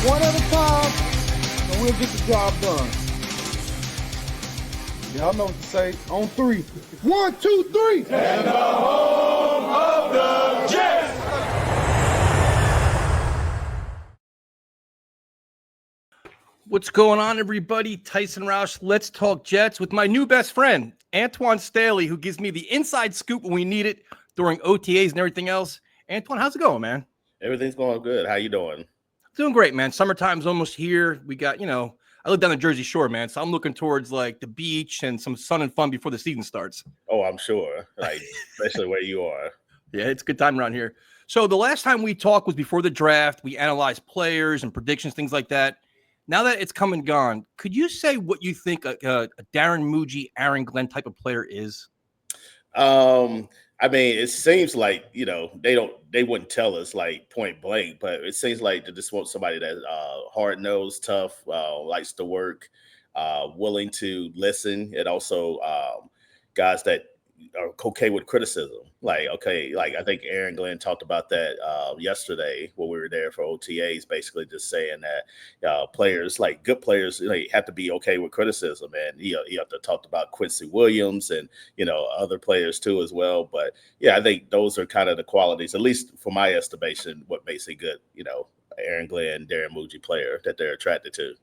One at a time, and we'll get the job done. Y'all know what to say. On three. 1, 2, 3. And the home of the Jets. What's going on, everybody? Tyson Roush. Let's talk Jets with my new best friend, Antwan Staley, who gives me the inside scoop when we need it during OTAs and everything else. Antwan, how's it going, man? Everything's going good. How you doing? Doing great, man. Summertime's almost here. We got, I live down the Jersey Shore, man. So I'm looking towards like the beach and some sun and fun before the season starts. Oh, I'm sure. Like, especially where you are. Yeah, it's a good time around here. So the last time we talked was before the draft. We analyzed players and predictions, things like that. Now that it's come and gone, could you say what you think a Darren Muji, Aaron Glenn type of player is? I mean, it seems like, they wouldn't tell us like point blank, but it seems like they just want somebody that hard-nosed, tough, likes to work, willing to listen, and also guys that are okay with criticism. Like I think Aaron Glenn talked about that yesterday when we were there for OTAs, basically just saying that players, like good players, have to be okay with criticism. And you have to talk about Quincy Williams and, other players too as well. But yeah, I think those are kind of the qualities, at least for my estimation, what makes a good, Aaron Glenn, Darren Muji player that they're attracted to.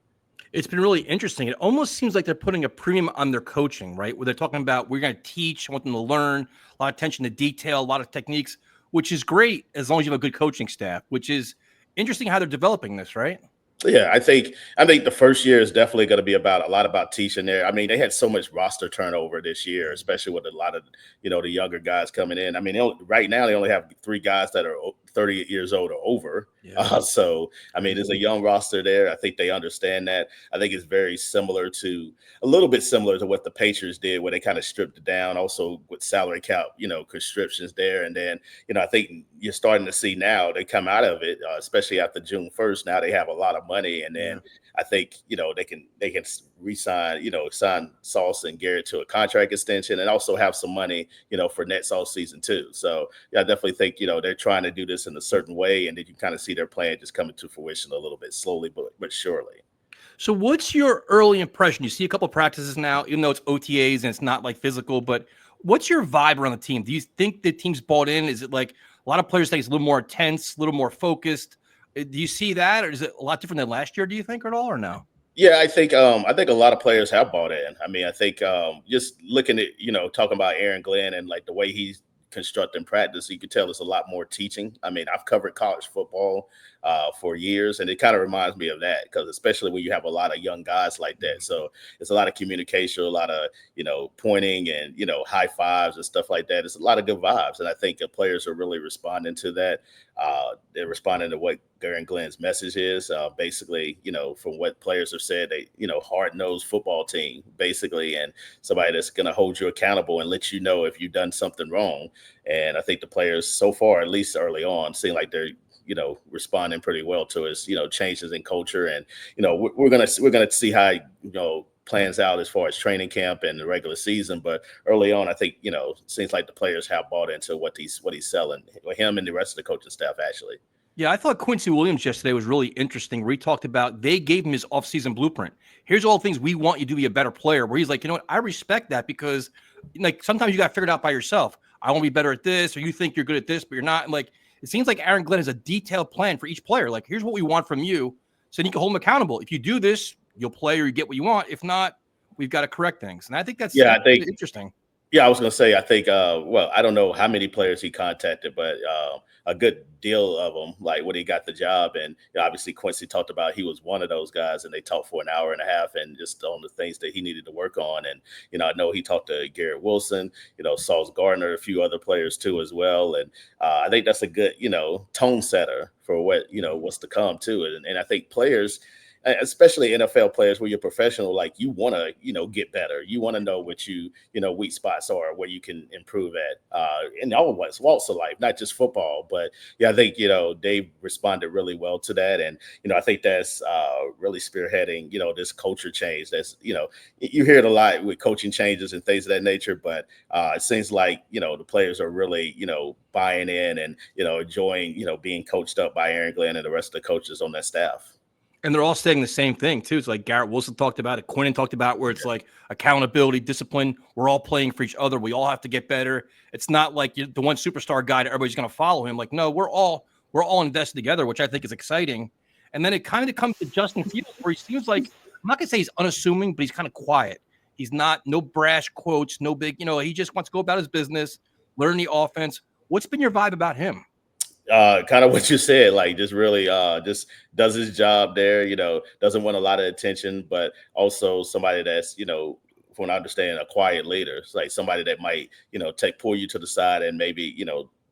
It's been really interesting. It almost seems like they're putting a premium on their coaching, right? Where they're talking about, we're going to teach, I want them to learn, a lot of attention to detail, a lot of techniques, which is great as long as you have a good coaching staff, which is interesting how they're developing this, right? Yeah, I think the first year is definitely going to be about a lot about teaching there. I mean, they had so much roster turnover this year, especially with a lot of, the younger guys coming in. I mean, right now they only have 3 guys that are 30 years old or over. Yeah. So, I mean, there's a young roster there. I think they understand that. I think it's a little bit similar to what the Patriots did, where they kind of stripped it down, also with salary cap, constrictions there. And then, I think you're starting to see now they come out of it, especially after June 1st. Now they have a lot of money. And then I think, they can re-sign, sign Sauce and Garrett to a contract extension, and also have some money, for next off season too. So yeah, I definitely think, they're trying to do this in a certain way, and then you kind of see their plan just coming to fruition a little bit slowly, but surely. So what's your early impression? You see a couple of practices now, even though it's OTAs and it's not like physical, but what's your vibe around the team? Do you think the team's bought in? Is it like a lot of players think it's a little more intense, a little more focused? Do you see that, or is it a lot different than last year, do you think, at all, or no? Yeah, I think a lot of players have bought in. I mean, I think just looking at, talking about Aaron Glenn and like the way he's constructing practice, you could tell it's a lot more teaching. I mean, I've covered college football for years, and it kind of reminds me of that, because especially when you have a lot of young guys like that. So it's a lot of communication, a lot of, pointing and, high fives and stuff like that. It's a lot of good vibes. And I think the players are really responding to that. They're responding to what Aaron Glenn's message is. Basically, from what players have said, they, hard-nosed football team, basically, and somebody that's going to hold you accountable and let you know if you've done something wrong. And I think the players so far, at least early on, seem like they're, responding pretty well to his, changes in culture. And, we're going to see how, plans out as far as training camp and the regular season. But early on, I think, it seems like the players have bought into what he's selling, him and the rest of the coaching staff, actually. Yeah, I thought Quincy Williams yesterday was really interesting, where he talked about they gave him his offseason blueprint. Here's all the things we want you to be a better player, where he's like, I respect that, because like sometimes you got to figure it out by yourself. I want to be better at this, or you think you're good at this, but you're not. And like, it seems like Aaron Glenn has a detailed plan for each player. Like, here's what we want from you, so you can hold them accountable. If you do this, you'll play or you get what you want. If not, we've got to correct things. And I think that's interesting. Yeah, I was going to say, I think, well, I don't know how many players he contacted, but a good deal of them, like when he got the job. And obviously, Quincy talked about he was one of those guys, and they talked for an hour and a half and just on the things that he needed to work on. And, I know he talked to Garrett Wilson, Sauce Gardner, a few other players too, as well. And I think that's a good, tone setter for what, what's to come too. And I think players, especially NFL players where you're professional, like you want to, get better. You want to know what weak spots are, where you can improve at in all walks of life, not just football. But yeah, I think, Dave responded really well to that. And, I think that's really spearheading, this culture change. That's, you hear it a lot with coaching changes and things of that nature, but it seems like, the players are really, buying in and, enjoying, being coached up by Aaron Glenn and the rest of the coaches on that staff. And they're all saying the same thing, too. It's like Garrett Wilson talked about it. Quinnen talked about where it's like accountability, discipline. We're all playing for each other. We all have to get better. It's not like the one superstar guy that everybody's going to follow him. Like, no, we're all invested together, which I think is exciting. And then it kind of comes to Justin Fields, where he seems like, I'm not going to say he's unassuming, but he's kind of quiet. He's no brash quotes, no big, he just wants to go about his business, learn the offense. What's been your vibe about him? Kind of what you said, like just really just does his job there, doesn't want a lot of attention, but also somebody that's, from what I understand, a quiet leader. It's like somebody that might, pull you to the side and maybe,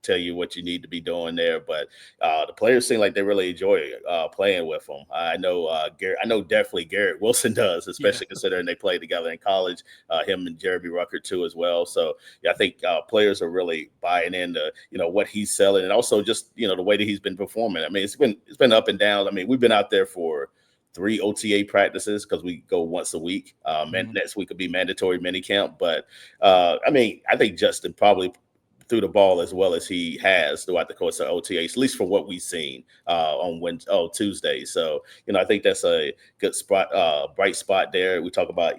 tell you what you need to be doing there. But the players seem like they really enjoy playing with him. I know definitely Garrett Wilson does, especially considering they played together in college, him and Jeremy Rucker too as well. So yeah, I think players are really buying into, what he's selling, and also just, the way that he's been performing. I mean, it's been up and down. I mean, we've been out there for 3 OTA practices because we go once a week. Next week will be mandatory minicamp. But I mean, I think Justin probably threw the ball as well as he has throughout the course of OTAs, at least from what we've seen on Tuesday. So, I think that's a good spot, bright spot there. We talk about,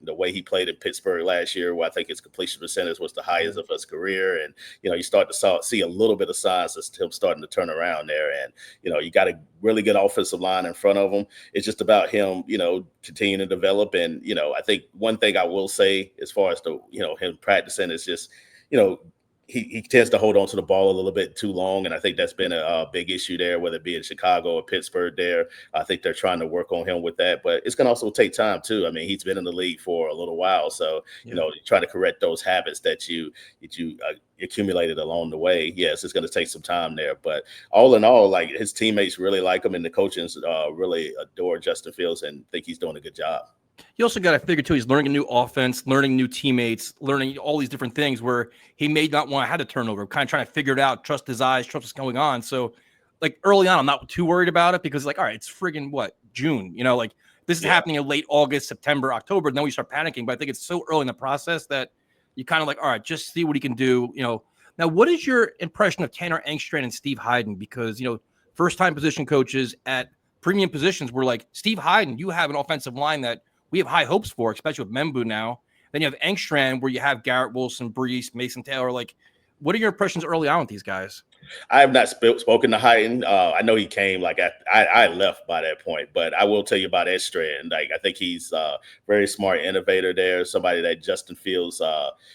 the way he played in Pittsburgh last year, where I think his completion percentage was the highest of his career. And, you start to see a little bit of signs of him starting to turn around there. And, you got a really good offensive line in front of him. It's just about him, continuing to develop. And, I think one thing I will say as far as him practicing is just, he tends to hold on to the ball a little bit too long. And I think that's been a big issue there, whether it be in Chicago or Pittsburgh there. I think they're trying to work on him with that, but it's going to also take time too. I mean, he's been in the league for a little while. So, try to correct those habits that you accumulated along the way. Yes, it's going to take some time there, but all in all, like his teammates really like him, and the coaches really adore Justin Fields and think he's doing a good job. You also got to figure, too, he's learning a new offense, learning new teammates, learning all these different things where he may not want to have a turnover, kind of trying to figure it out, trust his eyes, trust what's going on. So, like, early on, I'm not too worried about it because, like, all right, it's friggin' June? Like, this is happening in late August, September, October. Then we start panicking. But I think it's so early in the process that you kind of like, all right, just see what he can do. Now, what is your impression of Tanner Engstrand and Steve Hyden? Because, first-time position coaches at premium positions were like, Steve Hyden, you have an offensive line that we have high hopes for, especially with Membu now. Then you have Engstrand, where you have Garrett Wilson, Brees, Mason Taylor. Like, what are your impressions early on with these guys? I have not spoken to Hyden. I know he came I left by that point, but I will tell you about Engstrand. Like, I think he's a very smart innovator there, somebody that Justin Fields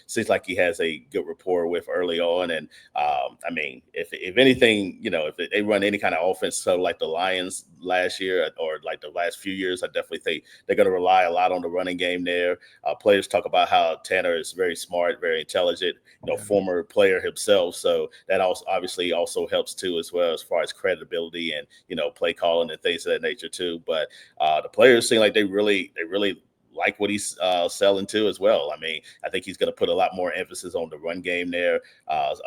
seems like he has a good rapport with early on. And I mean, if anything, if they run any kind of offense, so like the Lions last year or like the last few years, I definitely think they're going to rely a lot on the running game there. Players talk about how Tanner is very smart, very intelligent, former player himself. So that obviously also helps too, as well, as far as credibility and play calling and things of that nature too. But the players seem like they really like what he's selling too as well. I mean, I think he's going to put a lot more emphasis on the run game there.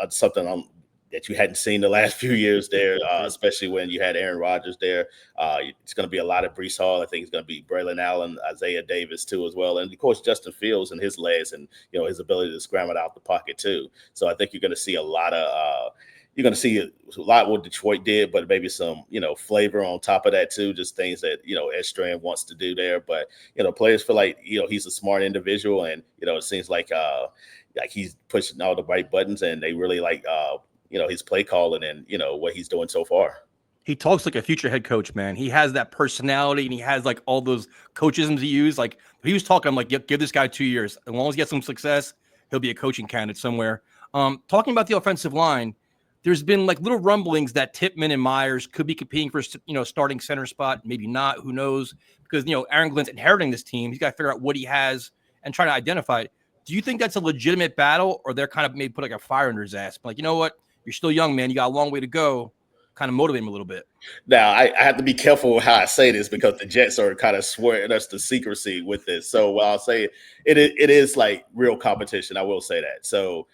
Something that you hadn't seen the last few years there, especially when you had Aaron Rodgers there. It's going to be a lot of Brees Hall. I think it's going to be Braylon Allen, Isaiah Davis too as well. And of course, Justin Fields and his legs and, his ability to scramble out the pocket too. So I think you're going to see a lot of what Detroit did, but maybe some, flavor on top of that too, just things that, Engstrand wants to do there. But, players feel like, he's a smart individual, and, it seems like he's pushing all the right buttons, and they really like, his play calling and, what he's doing so far. He talks like a future head coach, man. He has that personality, and he has like all those coachisms he used. Like he was talking, I'm like, give this guy 2 years. As long as he gets some success, he'll be a coaching candidate somewhere. Talking about the offensive line, there's been like little rumblings that Tippmann and Myers could be competing for, starting center spot. Maybe not. Who knows? Because, Aaron Glenn's inheriting this team. He's got to figure out what he has and try to identify it. Do you think that's a legitimate battle, or they're kind of maybe put like a fire under his ass? Like, you know what? You're still young, man. You got a long way to go. Kind of motivate him a little bit. Now, I have to be careful with how I say this because the Jets are kind of swearing us to secrecy with this. So while I'll say it is like real competition, I will say that. So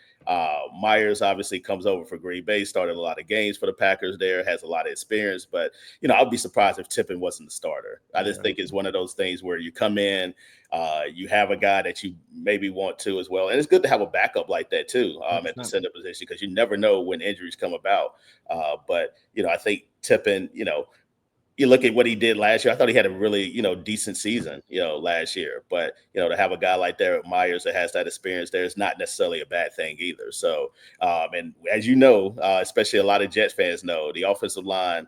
Myers obviously comes over for Green Bay, started a lot of games for the Packers there, has a lot of experience. But, I'd be surprised if Tippmann wasn't the starter. I just think it's one of those things where you come in, you have a guy that you maybe want to as well. And it's good to have a backup like that, too, at the center position, because you never know when injuries come about. But, I think Tippmann, you look at what he did last year. I thought he had a really, decent season, last year. But, to have a guy like Derek Myers that has that experience there is not necessarily a bad thing either. So, and as you know, especially a lot of Jets fans know, the offensive line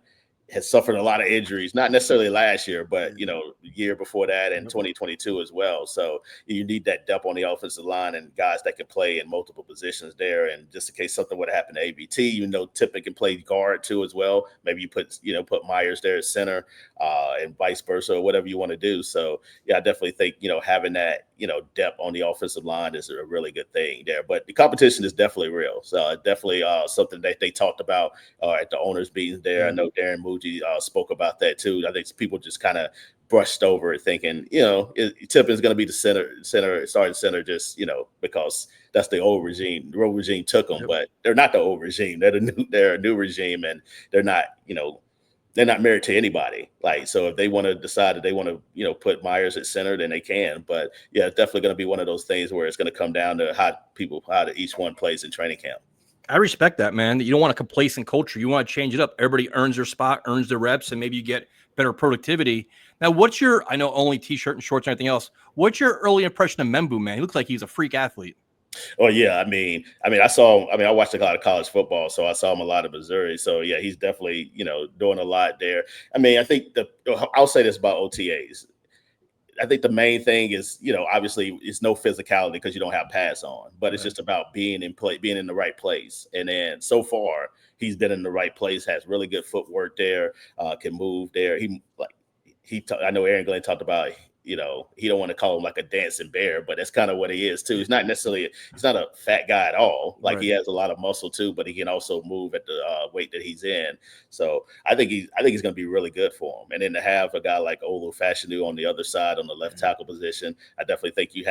has suffered a lot of injuries, not necessarily last year, but, the year before that and 2022 as well. So you need that depth on the offensive line and guys that can play in multiple positions there. And just in case something would happen to ABT, Tippmann can play guard too as well. Maybe you put Myers there at center and vice versa, or whatever you want to do. So, yeah, I definitely think, having that, depth on the offensive line is a really good thing there. But the competition is definitely real. So definitely something that they talked about at the owners' meetings there. I know Darren Muji spoke about that too. I think people just kind of brushed over it thinking, Tippmann's going to be the starting center just, because that's the old regime. The old regime took them, but they're not the old regime. They're a new regime, and they're not, they're not married to anybody. Like, so if they want to decide that they want to, put Myers at center, then they can. But yeah, it's definitely going to be one of those things where it's going to come down to how each one plays in training camp. I respect that, man. You don't want a complacent culture. You want to change it up. Everybody earns their spot, earns their reps, and maybe you get better productivity. Now, I know only T-shirt and shorts and everything else. What's your early impression of Membu, man? He looks like he's a freak athlete. Oh yeah, I watched a lot of college football, so I saw him a lot of Missouri. So yeah, he's definitely, doing a lot there. I mean, I think I'll say this about OTAs. I think the main thing is, obviously it's no physicality because you don't have pads on, but it's just about being in the right place. And then so far he's been in the right place, has really good footwork there, can move there. I know Aaron Glenn talked about, he don't want to call him like a dancing bear, but that's kind of what he is too. He's not a fat guy at all. Like He has a lot of muscle too, but he can also move at the weight that he's in. So I think he's going to be really good for him. And then to have a guy like Olu Fashanu on the other side on the left tackle position, I definitely think you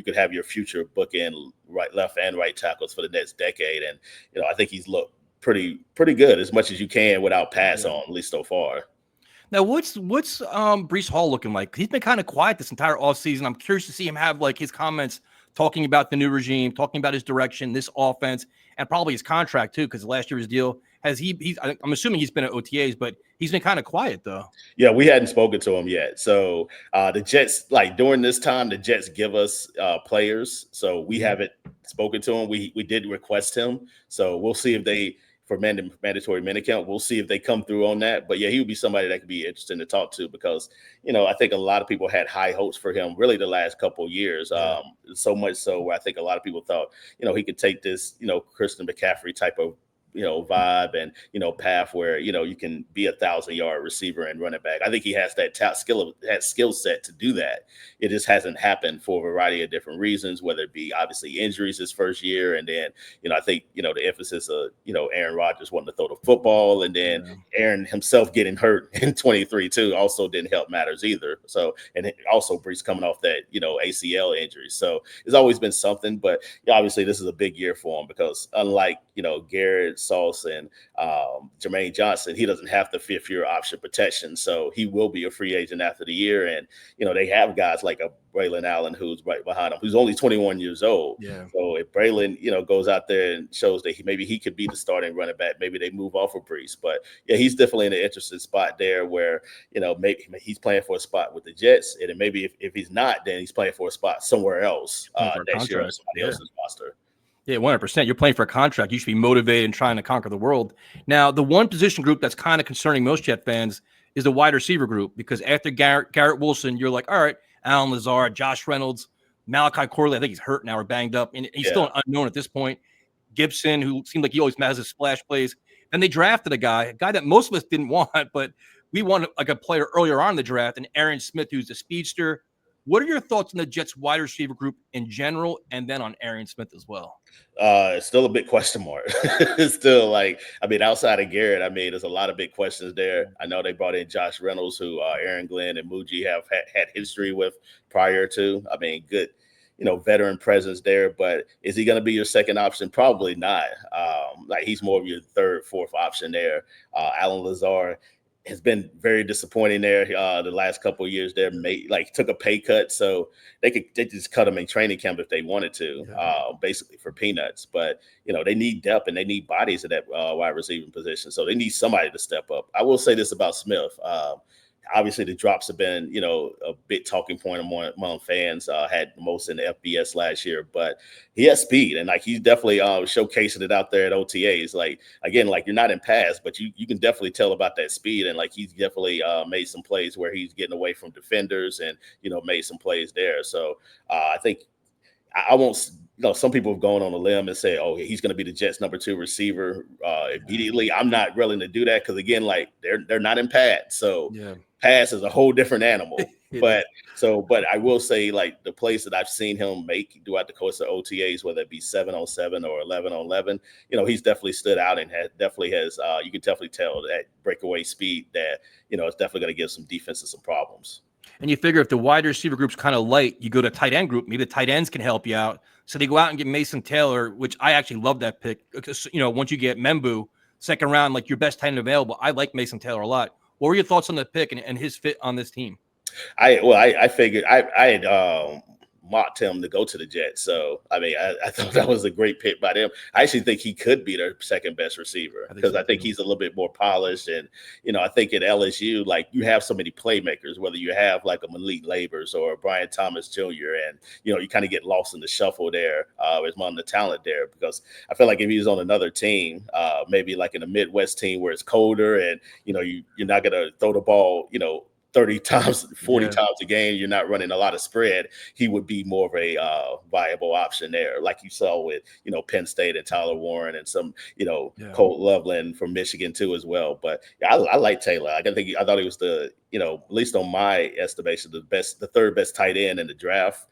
could have your future bookend left and right tackles for the next decade. And I think he's looked pretty good as much as you can without pads on, at least so far. Now, what's Breece Hall looking like? He's been kind of quiet this entire offseason. I'm curious to see him have like his comments talking about the new regime, talking about his direction, this offense, and probably his contract too, because last year's deal I'm assuming he's been at OTAs, but he's been kind of quiet though. Yeah, we hadn't spoken to him yet. So the Jets, like during this time, the Jets give us players. So we haven't spoken to him. We did request him. So we'll see if they for mandatory minicamp. We'll see if they come through on that. But yeah, he would be somebody that could be interesting to talk to because, I think a lot of people had high hopes for him really the last couple of years. So much so where I think a lot of people thought, he could take this, Christian McCaffrey type of vibe and, path where, you can be 1,000-yard receiver and running back. I think he has that skill set to do that. It just hasn't happened for a variety of different reasons, whether it be obviously injuries his first year. And then, I think, the emphasis of, Aaron Rodgers wanting to throw the football and then Aaron himself getting hurt in 23 too also didn't help matters either. So, and also Breece coming off that, ACL injury. So it's always been something, but obviously this is a big year for him because unlike, Garrett Sauce and Jermaine Johnson, he doesn't have the 5th-year option protection. So he will be a free agent after the year. And, they have guys like a Braylon Allen who's right behind him, who's only 21 years old. Yeah. So if Braylon, goes out there and shows that maybe he could be the starting running back, maybe they move off of Breece. But yeah, he's definitely in an interesting spot there where, maybe he's playing for a spot with the Jets. And then maybe if he's not, then he's playing for a spot somewhere else next year on somebody else's roster. Yeah, 100%. You're playing for a contract. You should be motivated and trying to conquer the world. Now, the one position group that's kind of concerning most Jet fans is the wide receiver group because after Garrett Wilson, you're like, all right, Alan Lazard, Josh Reynolds, Malachi Corley, I think he's hurt now or banged up, and he's still an unknown at this point. Gibson, who seemed like he always has his splash plays. And they drafted a guy that most of us didn't want, but we wanted like a player earlier on in the draft, and Aaron Smith, who's a speedster. What are your thoughts on the Jets wide receiver group in general, and then on Aaron Smith as well? It's still a big question mark. It's still outside of Garrett, there's a lot of big questions there. I know they brought in Josh Reynolds, who Aaron Glenn and Muji have had history with prior to. Good, veteran presence there. But is he going to be your second option? Probably not. He's more of your third, fourth option there. Alan Lazard has been very disappointing there the last couple of years there. Took a pay cut, so they just cut him in training camp if they wanted to, basically for peanuts. But they need depth and they need bodies at that wide receiving position, so they need somebody to step up. I will say this about Smith. Obviously, the drops have been, a big talking point among fans. Had the most in the FBS last year, but he has speed, and he's definitely showcasing it out there at OTAs. You're not in pass, but you can definitely tell about that speed, and he's definitely made some plays where he's getting away from defenders, and made some plays there. So I think I won't. Some people have gone on a limb and say, "Oh, he's going to be the Jets' number 2 receiver immediately." I'm not willing to do that because, again, they're not in pads, so pass is a whole different animal. But I will say, the plays that I've seen him make throughout the course of OTAs, whether it be 7-on-7 or 11-on-11, he's definitely stood out and has. You can definitely tell that breakaway speed that it's definitely going to give some defenses some problems. And you figure if the wide receiver group's kind of light, you go to tight end group. Maybe the tight ends can help you out. So they go out and get Mason Taylor, which I actually love that pick. Because, once you get Membu, second round, your best tight end available, I like Mason Taylor a lot. What were your thoughts on the pick and his fit on this team? I figured I had mocked him to go to the Jets. So, I thought that was a great pick by them. I actually think he could be their second best receiver because I think he's a little bit more polished. And, I think at LSU, you have so many playmakers, whether you have a Malik Labors or Brian Thomas Jr. And, you kind of get lost in the shuffle there with among the talent there, because I feel like if he was on another team, maybe in a Midwest team where it's colder and, you're not going to throw the ball, 30 times, 40 times a game, you're not running a lot of spread, he would be more of a viable option there, like you saw with, Penn State and Tyler Warren and some, Colt Loveland from Michigan too as well. But I like Taylor. I thought he was the, at least on my estimation, the third best tight end in the draft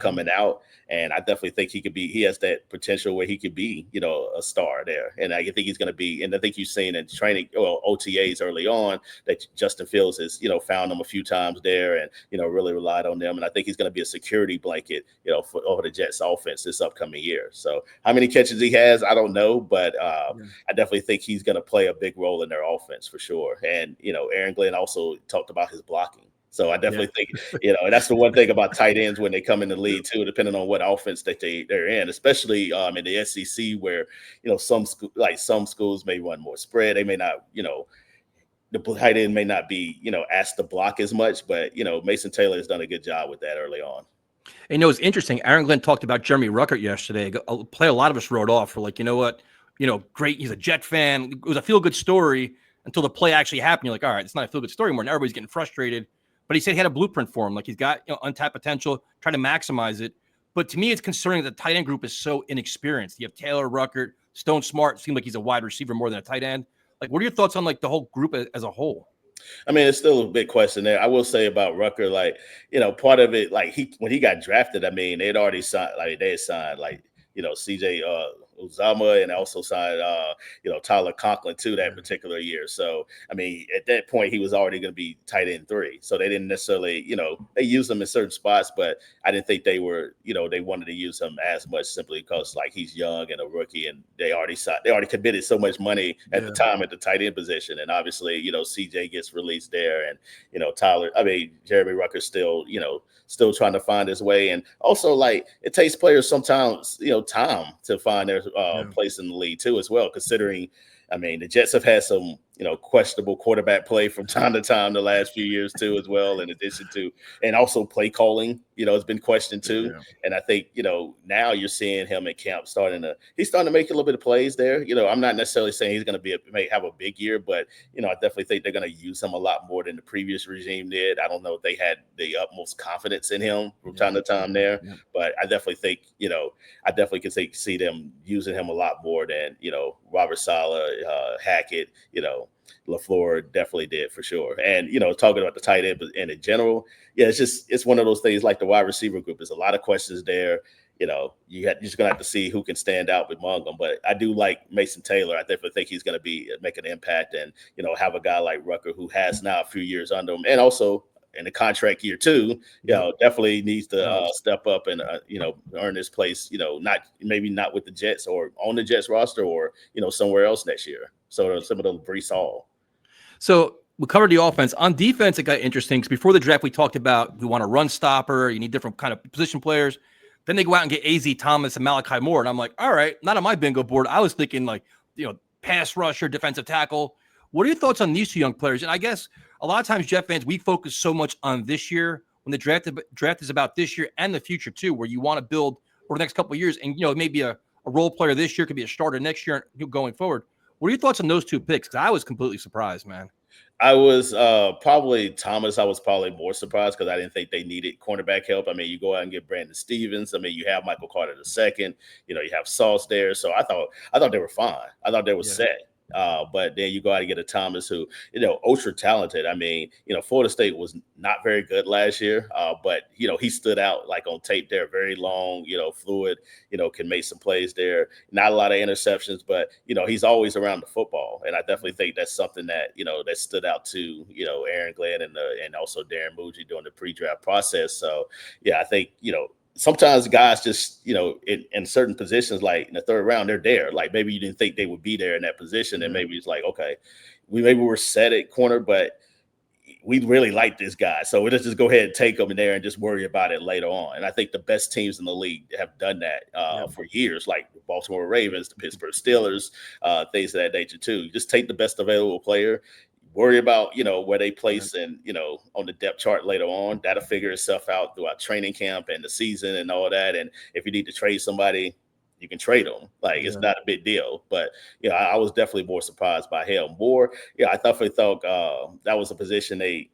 coming out. And I definitely think he has that potential where he could be, a star there. And I think he's going to be, and I think you've seen in training, OTAs early on that Justin Fields has, found them a few times there and, really relied on them. And I think he's going to be a security blanket, over the Jets offense this upcoming year. So how many catches he has, I don't know, but I definitely think he's going to play a big role in their offense for sure. And, Aaron Glenn also talked about his blocking. So I definitely think, that's the one thing about tight ends when they come in the league too, depending on what offense that they're in, especially in the SEC where, some schools may run more spread. They may not, the tight end may not be, asked to block as much, but, Mason Taylor has done a good job with that early on. And it's interesting. Aaron Glenn talked about Jeremy Ruckert yesterday. A play a lot of us wrote off for great. He's a Jet fan. It was a feel-good story until the play actually happened. You're like, all right, it's not a feel-good story anymore. And everybody's getting frustrated. But he said he had a blueprint for him. He's got untapped potential, trying to maximize it. But to me, it's concerning that the tight end group is so inexperienced. You have Taylor, Ruckert, Stone Smart. Seems like he's a wide receiver more than a tight end. What are your thoughts on the whole group as a whole? It's still a big question there. I will say about Ruckert, part of it, when he got drafted, they'd already signed, they had signed CJ Uzama and also signed Tyler Conklin too that particular year. So at that point he was already going to be tight end 3. So they didn't necessarily they used him in certain spots, but I didn't think they were they wanted to use him as much simply because he's young and a rookie and they already committed so much money at the time at the tight end position. And obviously CJ gets released there and Jeremy Ruckert's still trying to find his way. And also it takes players sometimes time to find their place in the league too as well, considering I mean, the Jets have had some, questionable quarterback play from time to time the last few years too, as well. In addition to, and also play calling, it's been questioned too. Yeah. And I think, now you're seeing him in camp he's starting to make a little bit of plays there. I'm not necessarily saying he's going to have a big year, but I definitely think they're going to use him a lot more than the previous regime did. I don't know if they had the utmost confidence in him from time to time there, but I definitely think, I definitely can see them using him a lot more than, Robert Saleh, Hackett, LaFleur definitely did for sure. And, talking about the tight end and in general, it's one of those things like the wide receiver group. There's a lot of questions there. You're just going to have to see who can stand out among them. But I do like Mason Taylor. I definitely think he's going to make an impact and, have a guy like Rucker who has now a few years under him and also in the contract year too, definitely needs to step up and, earn his place, not with the Jets or on the Jets roster or, somewhere else next year. So some of those Brees Hall. So we covered the offense. On defense, it got interesting because before the draft, we talked about we want a run stopper. You need different kind of position players. Then they go out and get A.Z. Thomas and Malachi Moore. And I'm like, all right, not on my bingo board. I was thinking pass rusher, defensive tackle. What are your thoughts on these two young players? And I guess a lot of times, Jet fans, we focus so much on this year when the draft is about this year and the future too, where you want to build over the next couple of years. And, maybe a role player this year could be a starter next year going forward. What are your thoughts on those two picks? Because I was completely surprised, man. I was probably Thomas. I was probably more surprised because I didn't think they needed cornerback help. I mean, you go out and get Brandon Stevens. I mean, you have Michael Carter II. You have Sauce there. So I thought they were fine. I thought they were set. But then you go out and get a Thomas who, ultra talented. I mean, Florida State was not very good last year, but, he stood out like on tape there, very long, fluid, can make some plays there. Not a lot of interceptions, but, he's always around the football. And I definitely think that's something that, that stood out to, Aaron Glenn and also Darren Muji during the pre-draft process. So, I think, sometimes guys just, in certain positions, like in the third round, they're there. Like maybe you didn't think they would be there in that position. And maybe it's like, okay, we're set at corner, but we really like this guy. So let's just go ahead and take him in there and just worry about it later on. And I think the best teams in the league have done that for years, like the Baltimore Ravens, the Pittsburgh Steelers, things of that nature too. You just take the best available player, worry about, where they place and, on the depth chart later on. That'll figure itself out throughout training camp and the season and all that. And if you need to trade somebody, you can trade them. Like it's not a big deal. But, I was definitely more surprised by him. More, I definitely thought that was a position they,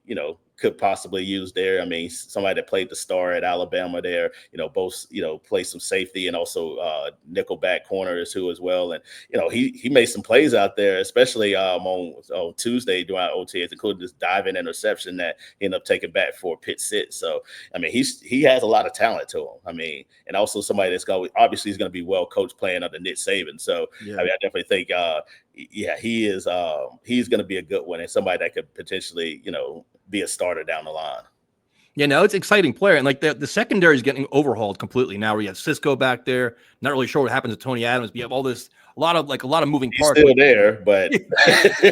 could possibly use there. I mean, somebody that played the star at Alabama there, both, play some safety and also nickelback corners too as well. And, he made some plays out there, especially on Tuesday during OTAs, including this diving interception that he ended up taking back for a pick six. So, I mean, he has a lot of talent to him. I mean, and also somebody that's obviously he's going to be well coached playing under Nick Saban. So, I mean, I definitely think, he is, he's going to be a good one and somebody that could potentially, be a starter down the line. Yeah, no, it's an exciting player. And like the secondary is getting overhauled completely now. We have Cisco back there. Not really sure what happens to Tony Adams. But you have a lot of moving parts. He's still there, but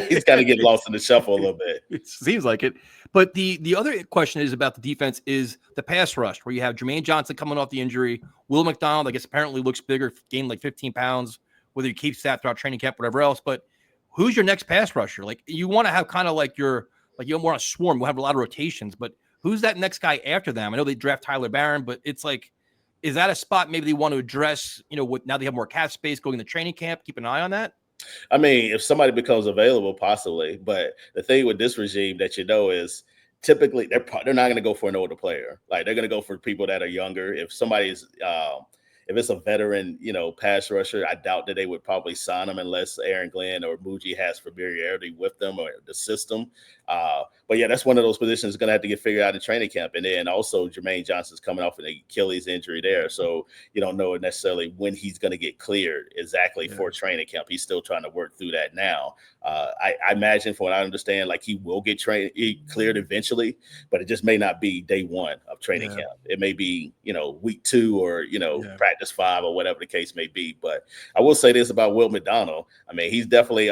he's got to get lost in the shuffle a little bit. It seems like it. But the other question is about the defense is the pass rush, where you have Jermaine Johnson coming off the injury. Will McDonald, I guess, apparently looks bigger, gained like 15 pounds, whether he keeps that throughout training camp, whatever else. But who's your next pass rusher? Like you want to have kind of like you don't want to swarm. We'll have a lot of rotations, but who's that next guy after them? I know they draft Tyler Barron, but it's like, is that a spot maybe they want to address, now they have more cap space going to training camp? Keep an eye on that. I mean, if somebody becomes available, possibly. But the thing with this regime that is typically they're not going to go for an older player. Like they're going to go for people that are younger. If somebody's if it's a veteran, pass rusher, I doubt that they would probably sign him unless Aaron Glenn or Muji has familiarity with them or the system. But yeah, that's one of those positions that's going to have to get figured out in training camp. And then also Jermaine Johnson's coming off an Achilles injury there. So you don't know necessarily when he's going to get cleared exactly for training camp. He's still trying to work through that now. I imagine from what I understand, like he will get cleared eventually, but it just may not be day one of training camp. It may be, week 2 or, practice 5 or whatever the case may be. But I will say this about Will McDonald. I mean, he's definitely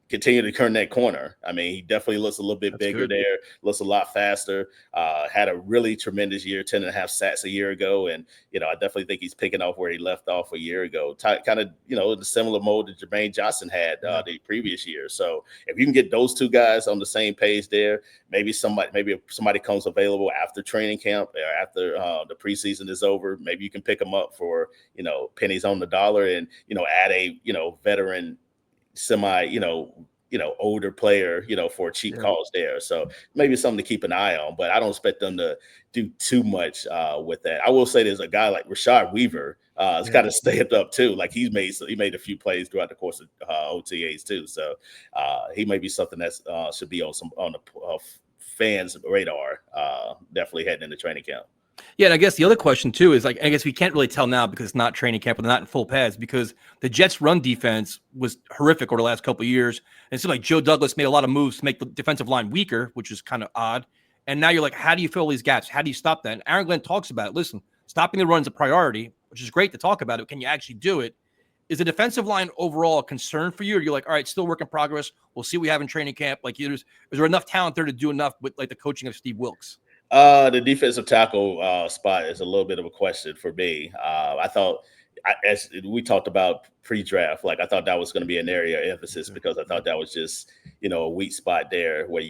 continue to turn that corner. I mean, he definitely looks a little bit bigger there, looks a lot faster, had a really tremendous year, 10.5 sacks a year ago. And, I definitely think he's picking off where he left off a year ago, kind of, the similar mode that Jermaine Johnson had the previous year. So if you can get those two guys on the same page there, maybe if somebody comes available after training camp or after the preseason is over, maybe you can pick them up for, pennies on the dollar and, add a, veteran older player, for cheap cost there. So maybe something to keep an eye on, but I don't expect them to do too much with that. I will say there's a guy like Rashad Weaver has kind of stepped up too. Like he made a few plays throughout the course of OTAs too. So he may be something that should be on the fans' radar, definitely heading into training camp. Yeah, and I guess the other question too is I guess we can't really tell now because it's not training camp and they're not in full pads because the Jets' run defense was horrific over the last couple of years. And it seemed like Joe Douglas made a lot of moves to make the defensive line weaker, which is kind of odd. And now you're like, how do you fill these gaps? How do you stop that? And Aaron Glenn talks about it. Listen, stopping the run is a priority, which is great to talk about it. Can you actually do it? Is the defensive line overall a concern for you? Or you're like, all right, still work in progress. We'll see what we have in training camp. Like, is there enough talent there to do enough with like the coaching of Steve Wilks? The defensive tackle spot is a little bit of a question for me. I thought, as we talked about pre-draft, like I thought that was going to be an area of emphasis because I thought that was just, a weak spot there where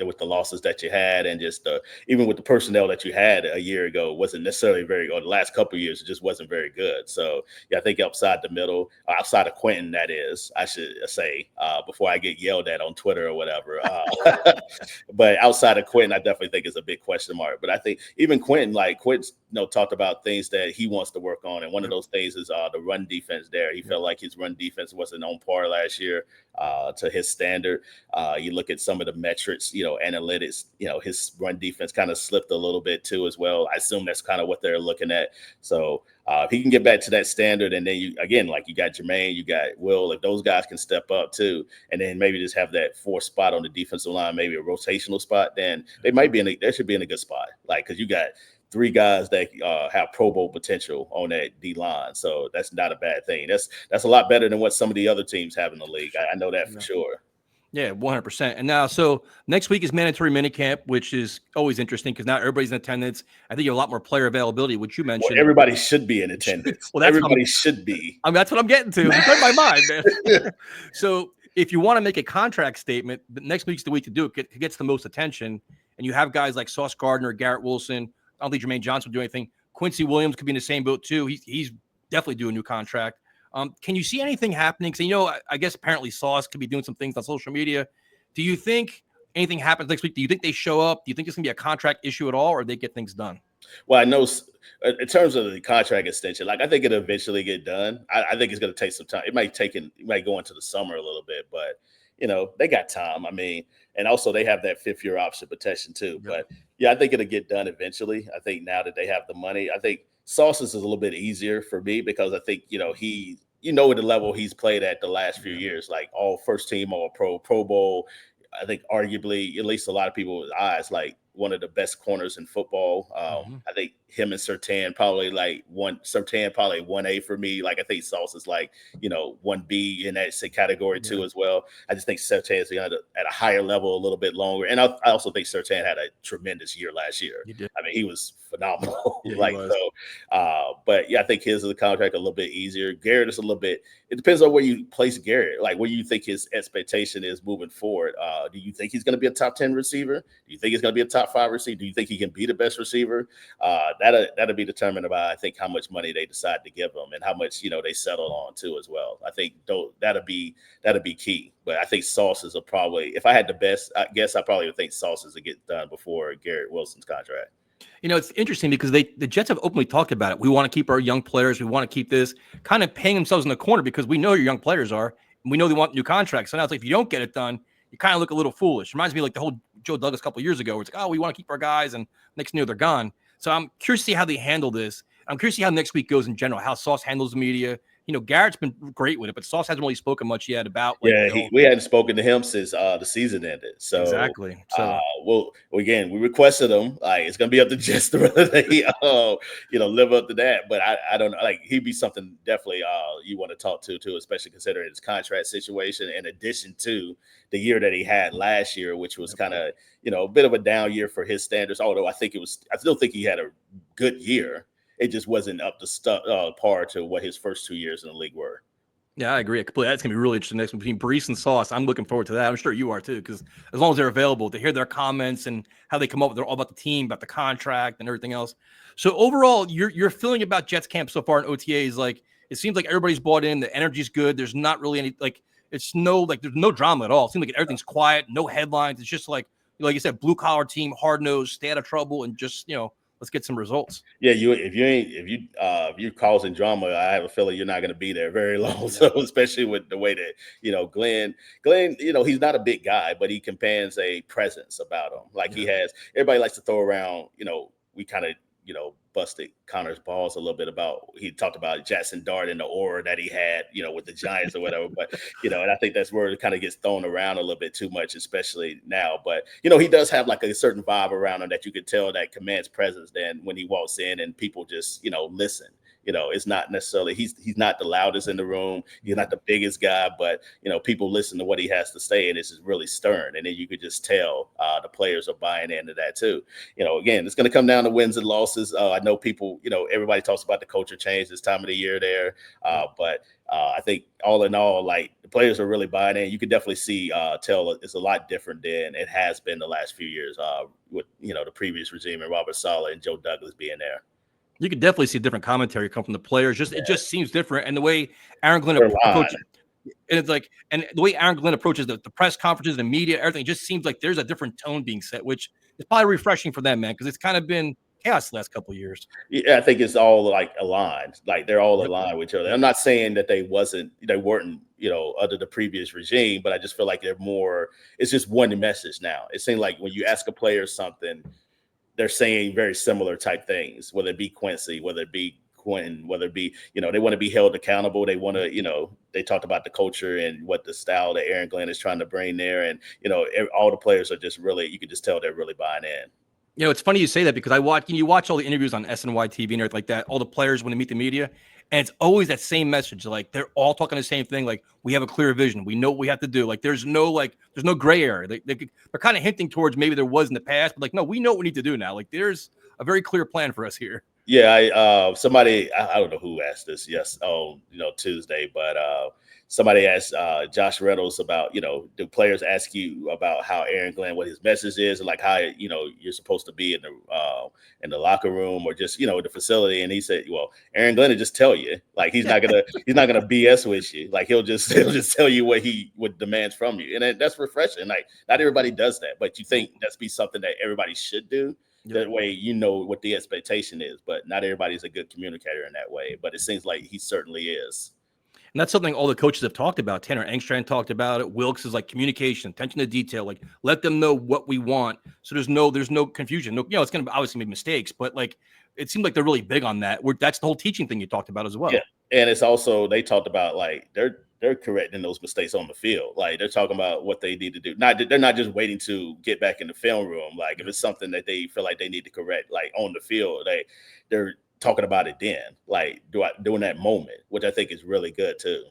with the losses that you had and just even with the personnel that you had a year ago wasn't necessarily or the last couple of years, it just wasn't very good. So yeah, I think outside the middle, outside of Quentin, that is, I should say, before I get yelled at on Twitter or whatever. But outside of Quentin, I definitely think it's a big question mark. But I think even Quentin talked about things that he wants to work on. And one of those things is the run defense there. He felt like his run defense wasn't on par last year to his standard. You look at some of the metrics, analytics, his run defense kind of slipped a little bit too as well. I assume that's kind of what they're looking at. So if he can get back to that standard, and then you got Jermaine, you got Will, if those guys can step up too, and then maybe just have that fourth spot on the defensive line, maybe a rotational spot, then they should be in a good spot. Like, cause you got 3 guys that have Pro Bowl potential on that D line. So that's not a bad thing. That's a lot better than what some of the other teams have in the league. I know that for sure. Yeah, 100%. And now, so next week is mandatory minicamp, which is always interesting because now everybody's in attendance. I think you have a lot more player availability, which you mentioned. Well, everybody should be in attendance. Well, everybody should be. I mean, that's what I'm getting to. You put my mind, man. So if you want to make a contract statement, the next week's the week to do it. It gets the most attention. And you have guys like Sauce Gardner, Garrett Wilson. I don't think Jermaine Johnson will do anything. Quincy Williams could be in the same boat too. He's definitely doing a new contract. Can you see anything happening? So, I guess apparently Sauce could be doing some things on social media. Do you think anything happens next week? Do you think they show up? Do you think it's going to be a contract issue at all, or they get things done? Well, I know in terms of the contract extension, I think it'll eventually get done. I think it's going to take some time. It might go into the summer a little bit, but they got time. I mean, and also they have that 5th-year option protection too. Yep. But yeah, I think it'll get done eventually. I think now that they have the money, I think Sauce's is a little bit easier for me because I think, he at the level he's played at the last few years, like all first team, all Pro Bowl. I think arguably, at least a lot of people's eyes, like one of the best corners in football. I think him and Surtain probably probably 1A for me. Like I think Sauce is 1B in that category too as well. I just think Surtain is at a higher level a little bit longer. And I also think Surtain had a tremendous year last year. He did. I mean, he was phenomenal. But yeah, I think his is a contract a little bit easier. Garrett is a little bit, it depends on where you place Garrett. Like where you think his expectation is moving forward. Do you think he's going to be a top 10 receiver? Do you think he's going to be a top 5 receiver? Do you think he can be the best receiver? That'll be determined by, I think, how much money they decide to give him and how much, they settle on too as well. I think that'll be key. But I think Sauce's will probably, if I had the best, I guess I probably would think Sauce's will get done before Garrett Wilson's contract. It's interesting because the Jets have openly talked about it. We want to keep our young players. We want to keep this, kind of paying themselves in the corner because we know your young players are, and we know they want new contracts. So now it's like, if you don't get it done, you kind of look a little foolish. Reminds me like the whole Joe Douglas a couple of years ago, where it's like, oh, we want to keep our guys, and next thing you know, they're gone. So I'm curious to see how they handle this. I'm curious to see how next week goes in general, how Sauce handles the media. Garrett's been great with it, but Sauce hasn't really spoken much yet about Yeah, we hadn't spoken to him since the season ended. So exactly. So well, again, we requested him. Like it's gonna be up to Jess to whether they live up to that. But I don't know. Like he'd be something definitely you want to talk to too, especially considering his contract situation in addition to the year that he had last year, which was kind of a bit of a down year for his standards. Although I still think he had a good year. It just wasn't up to par to what his first 2 years in the league were. yeah, I agree. Completely. That's gonna be really interesting next one between Brees and Sauce. I'm looking forward to that. I'm sure you are too, because as long as they're available to hear their comments and how they come up with they're all about the team, about the contract, and everything else. So overall, your feeling about Jets camp so far in OTAs, like it seems like everybody's bought in. The energy's good. There's not really any there's no drama at all. It seems like everything's quiet, no headlines. It's just like you said, blue collar team, hard nosed, stay out of trouble, and just let's get some results. Yeah, if you're causing drama, I have a feeling you're not going to be there very long. Yeah. So especially with the way that Glenn, he's not a big guy, but he commands a presence about him. Like he has. Everybody likes to throw around. We kind of busted Connor's balls a little bit about. He talked about Jackson Dart and the aura that he had, with the Giants or whatever. But and I think that's where it kind of gets thrown around a little bit too much, especially now. But he does have like a certain vibe around him that you could tell that commands presence. Then when he walks in and people just listen. It's not necessarily he's not the loudest in the room. He's not the biggest guy, but people listen to what he has to say, and it's just really stern. And then you could just tell the players are buying into that too. Again, it's going to come down to wins and losses. I know people, everybody talks about the culture change this time of the year there, but I think all in all, like the players are really buying in. You can definitely see tell it's a lot different than it has been the last few years with the previous regime and Robert Saleh and Joe Douglas being there. You could definitely see different commentary come from the players. It just seems different, and the way Aaron Glenn approaches, and the way Aaron Glenn approaches the press conferences, the media, everything just seems like there's a different tone being set, which is probably refreshing for them, man, because it's kind of been chaos the last couple of years. Yeah, I think it's all like aligned, like they're all aligned with each other. I'm not saying that they weren't, under the previous regime, but I just feel like they're more. It's just one message now. It seems like when you ask a player something, they're saying very similar type things, whether it be Quincy, whether it be Quentin, whether it be, they want to be held accountable. They want to, they talked about the culture and what the style that Aaron Glenn is trying to bring there. And, all the players are just really, you can just tell they're really buying in. It's funny you say that because you watch all the interviews on SNY TV and everything like that, all the players when they meet the media, and it's always that same message. Like they're all talking the same thing. Like we have a clear vision. We know what we have to do. Like there's no gray area. They're kind of hinting towards maybe there was in the past, but like, no, we know what we need to do now. Like there's a very clear plan for us here. Yeah. Somebody, I don't know who asked this. Yes. Tuesday, but somebody asked Josh Reynolds about, do players ask you about how Aaron Glenn, what his message is, and like how, you're supposed to be in the locker room or just, the facility. And he said, well, Aaron Glenn will just tell you, like, he's not gonna BS with you. Like he'll just tell you what demands from you. And that's refreshing. Like not everybody does that, but you think that's be something that everybody should do. That way, what the expectation is, but not everybody's a good communicator in that way. But it seems like he certainly is. And that's something all the coaches have talked about. Tanner Engstrand talked about it. Wilkes is like communication, attention to detail, like let them know what we want. So there's no confusion. No, it's going to obviously make mistakes, but like it seems like they're really big on that. That's the whole teaching thing you talked about as well. Yeah. And it's also, they talked about like they're correcting those mistakes on the field. Like they're talking about what they need to do. They're not just waiting to get back in the film room. Like if it's something that they feel like they need to correct, like on the field, they're talking about it then, like during that moment, which I think is really good too.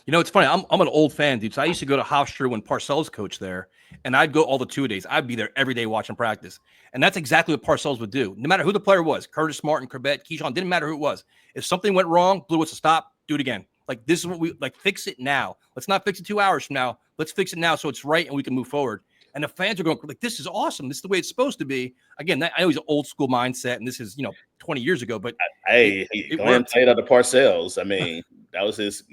It's funny. I'm an old fan, dude. So I used to go to Hofstra when Parcells coached there, and I'd go all the 2-a-days. I'd be there every day watching practice, and that's exactly what Parcells would do. No matter who the player was, Curtis Smart and Corbett, Keyshawn, didn't matter who it was. If something went wrong, blew us a stop, do it again. Like this is what we like. Fix it now. Let's not fix it 2 hours from now. Let's fix it now so it's right and we can move forward. And the fans are going like, this is awesome. This is the way it's supposed to be. Again, I know he's an old school mindset, and this is 20 years ago. But Glenn played under Parcells. I mean, that was his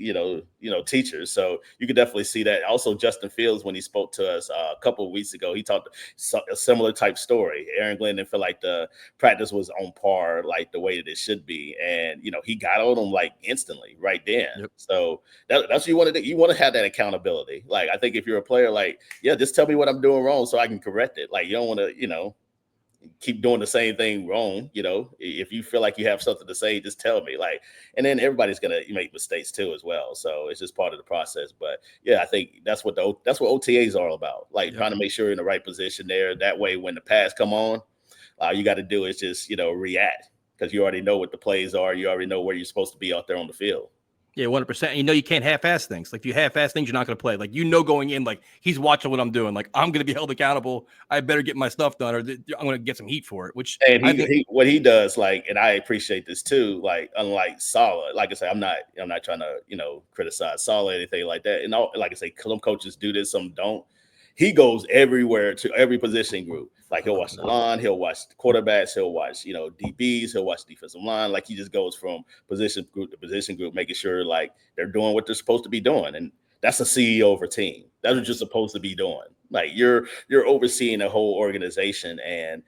teacher. So you could definitely see that. Also, Justin Fields, when he spoke to us a couple of weeks ago, he talked a similar type story. Aaron Glenn didn't feel like the practice was on par, like the way that it should be, and he got on him like instantly right then. Yep. So that's what you want to do. You want to have that accountability. Like I think if you're a player, like just tell me what I'm doing wrong so I can correct it. Like you don't want to, keep doing the same thing wrong. If you feel like you have something to say, just tell me. Like, and then everybody's gonna make mistakes too as well. So it's just part of the process. But yeah, I think that's what OTAs are all about. Like trying to make sure you're in the right position there. That way, when the pass come on, all you got to do is just react because you already know what the plays are. You already know where you're supposed to be out there on the field. Yeah, 100%. You can't half-ass things. Like if you half-ass things, you're not going to play. Like going in, like he's watching what I'm doing. Like I'm going to be held accountable. I better get my stuff done, or I'm going to get some heat for it. Which and what he does, like, and I appreciate this too. Like unlike Saleh, like I said, I'm not trying to criticize Saleh or anything like that. And like I say, some coaches do this, some don't. He goes everywhere to every position group. Like he'll watch the line, he'll watch the quarterbacks, he'll watch DBs, he'll watch defensive line. Like he just goes from position group to position group, making sure like they're doing what they're supposed to be doing. And that's a CEO of a team. That's what you're supposed to be doing. Like you're overseeing a whole organization, and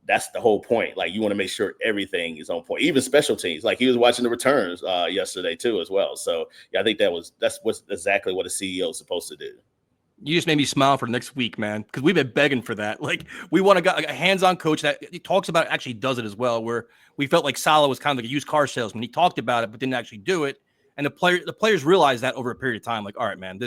that's the whole point. Like you want to make sure everything is on point, even special teams. Like he was watching the returns yesterday too, as well. So yeah, I think that's exactly what a CEO is supposed to do. You just made me smile for next week, man, because we've been begging for that. Like, we want a hands-on coach that he talks about it, actually does it as well, where we felt like Saleh was kind of like a used car salesman. He talked about it, but didn't actually do it. And the players realized that over a period of time, like, all right, man,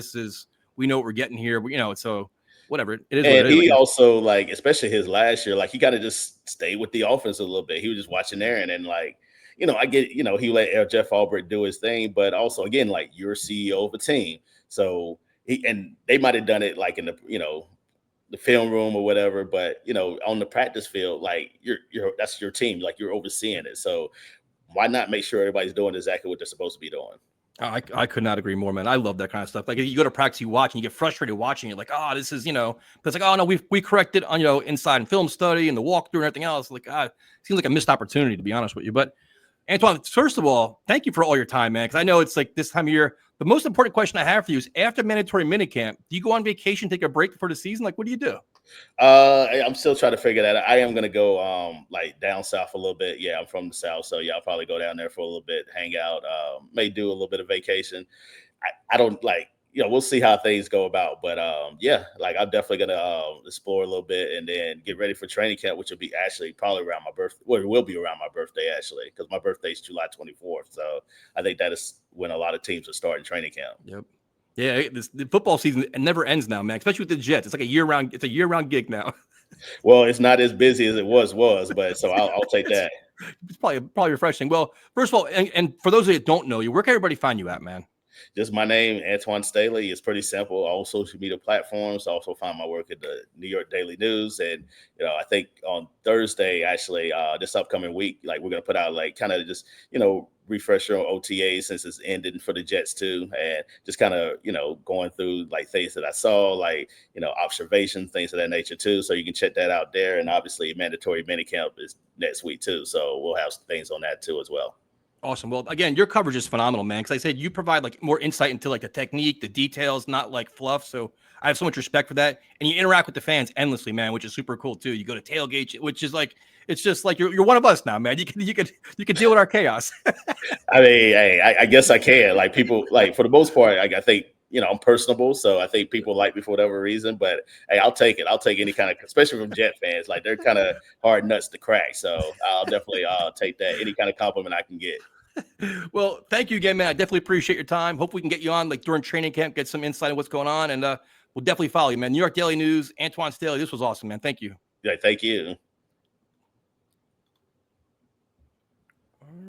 we know what we're getting here. So whatever. It is and what it is. He also, like, especially his last year, like, he kind of just stayed with the offense a little bit. He was just watching Aaron and, like, I get, he let Jeff Albrecht do his thing, but also, again, like, you're CEO of a team. So, and they might have done it like in the film room or whatever, but on the practice field, like that's your team, like you're overseeing it. So why not make sure everybody's doing exactly what they're supposed to be doing? I could not agree more, man. I love that kind of stuff. Like you go to practice, you watch, and you get frustrated watching it. Like, oh, this is, but it's like, oh no, we corrected on inside and film study and the walkthrough and everything else. Like, it seems like a missed opportunity, to be honest with you. But Antwan, first of all, thank you for all your time, man. Because I know it's like this time of year. The most important question I have for you is after mandatory minicamp, do you go on vacation, take a break before the season? Like, what do you do? I'm still trying to figure that out. I am gonna go like down south a little bit. Yeah, I'm from the south, so yeah, I'll probably go down there for a little bit, hang out, may do a little bit of vacation. I don't like, we'll see how things go about. But yeah, like I'm definitely gonna explore a little bit and then get ready for training camp, which will be actually probably around my birthday. Well, it will be around my birthday actually, because my birthday is July 24th. So I think that is when a lot of teams are starting training camp. Yep. Yeah, the football season, it never ends now, man. Especially with the Jets, it's like a year-round gig now. Well, it's not as busy as it was, but so I'll take that. It's probably refreshing. Well, first of all, and for those that don't know you, where can everybody find you at, man? Just my name, Antwan Staley. It's pretty simple. All social media platforms. Also find my work at the New York Daily News. And, I think on Thursday, actually, this upcoming week, like we're going to put out like kind of just, refresher on OTAs since it's ending for the Jets too. And just kind of, going through like things that I saw, like, observations, things of that nature too. So you can check that out there. And obviously mandatory minicamp is next week too. So we'll have things on that too as well. Awesome. Well, again, your coverage is phenomenal, man. Because I said you provide like more insight into like the technique, the details, not like fluff. So I have so much respect for that. And you interact with the fans endlessly, man, which is super cool too. You go to tailgate, which is like, it's just like you're one of us now, man. You can deal with our chaos. I mean, hey, I guess I can. Like people, like for the most part, I think I'm personable, so I think people like me for whatever reason. But hey, I'll take it. I'll take any kind of, especially from Jet fans. Like they're kind of hard nuts to crack. So I'll definitely take that. Any kind of compliment I can get. Well, thank you again, man. I definitely appreciate your time. Hope we can get you on like during training camp, get some insight on what's going on, and we'll definitely follow you, man. New York Daily News, Antwan Staley. This was awesome, man. Thank you. Yeah, thank you.